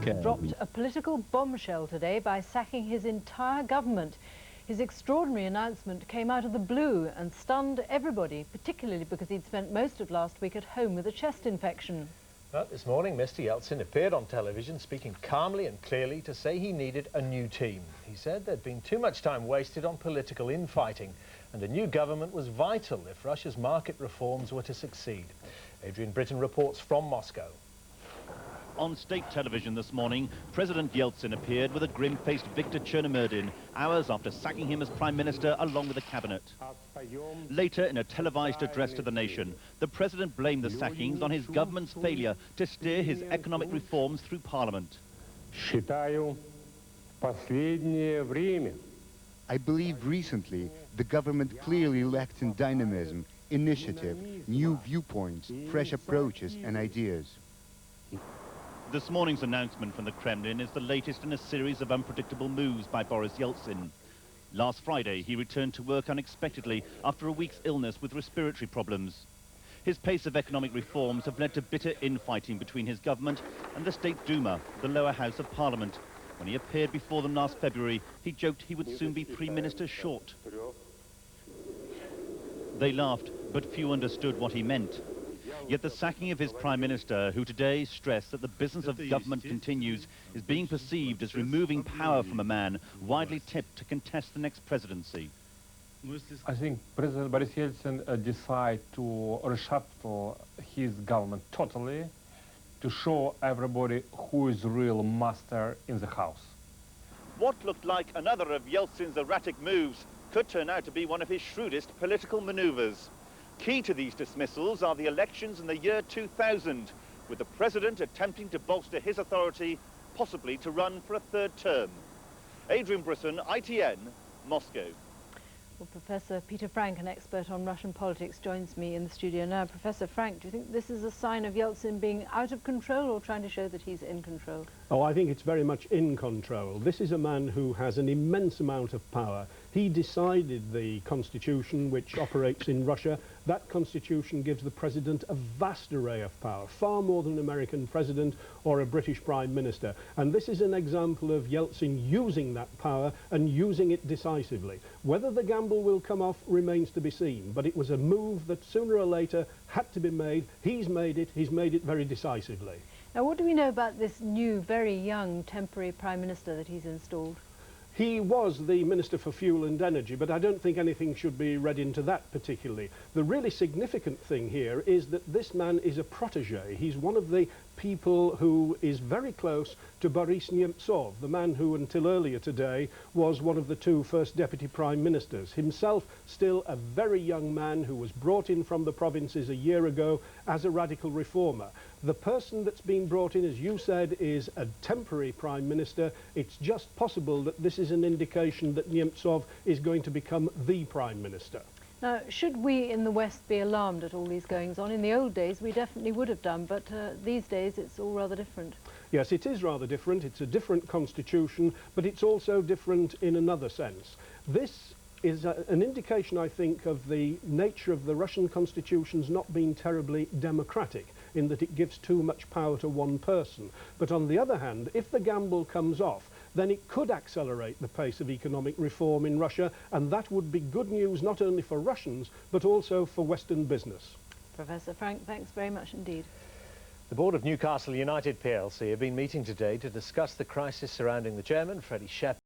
Dropped a political bombshell today by sacking his entire government. His extraordinary announcement came out of the blue and stunned everybody, particularly because he'd spent most of last week at home with a chest infection. Well, this morning, Mr. Yeltsin appeared on television speaking calmly and clearly to say he needed a new team. He said there'd been too much time wasted on political infighting and a new government was vital if Russia's market reforms were to succeed. Adrian Britton reports from Moscow. On state television this morning, President Yeltsin appeared with a grim-faced Viktor Chernomyrdin, hours after sacking him as Prime Minister along with the cabinet. Later, in a televised address to the nation, the president blamed the sackings on his government's failure to steer his economic reforms through Parliament. I believe recently the government clearly lacked in dynamism, initiative, new viewpoints, fresh approaches and ideas. This morning's announcement from the Kremlin is the latest in a series of unpredictable moves by Boris Yeltsin. Last Friday, he returned to work unexpectedly after a week's illness with respiratory problems. His pace of economic reforms have led to bitter infighting between his government and the State Duma, the lower house of Parliament. When he appeared before them last February, he joked he would soon be Prime Minister short. They laughed, but few understood what he meant. Yet the sacking of his Prime Minister, who today stressed that the business of government continues, is being perceived as removing power from a man widely tipped to contest the next presidency. I think President Boris Yeltsin decided to reshuffle his government totally to show everybody who is real master in the house. What looked like another of Yeltsin's erratic moves could turn out to be one of his shrewdest political maneuvers. Key to these dismissals are the elections in the year 2000, with the president attempting to bolster his authority, possibly to run for a third term. Adrian Britton, ITN, Moscow. Well, Professor Peter Frank, an expert on Russian politics, joins me in the studio now. Professor Frank, do you think this is a sign of Yeltsin being out of control or trying to show that he's in control? Oh, I think it's very much in control. This is a man who has an immense amount of power. He decided the constitution which operates in Russia. That constitution gives the president a vast array of power, far more than an American president or a British prime minister. And this is an example of Yeltsin using that power and using it decisively. Whether the gamble will come off remains to be seen, but it was a move that sooner or later had to be made. He's made it very decisively. Now, what do we know about this new, very young, temporary Prime Minister that he's installed? He was the Minister for Fuel and Energy, but I don't think anything should be read into that particularly. The really significant thing here is that this man is a protege. He's one of the people who is very close to Boris Nemtsov, the man who until earlier today was one of the two first deputy prime ministers. Himself still a very young man who was brought in from the provinces a year ago as a radical reformer. The person that's been brought in, as you said, is a temporary prime minister. It's just possible that this is an indication that Nemtsov is going to become the prime minister. Now, should we in the West be alarmed at all these goings-on? In the old days, we definitely would have done, but these days it's all rather different. Yes, it is rather different. It's a different constitution, but it's also different in another sense. This is an indication, I think, of the nature of the Russian constitutions not being terribly democratic, in that it gives too much power to one person. But on the other hand, if the gamble comes off, then it could accelerate the pace of economic reform in Russia, and that would be good news not only for Russians, but also for Western business. Professor Frank, thanks very much indeed. The board of Newcastle United plc have been meeting today to discuss the crisis surrounding the chairman, Freddie Shepherd.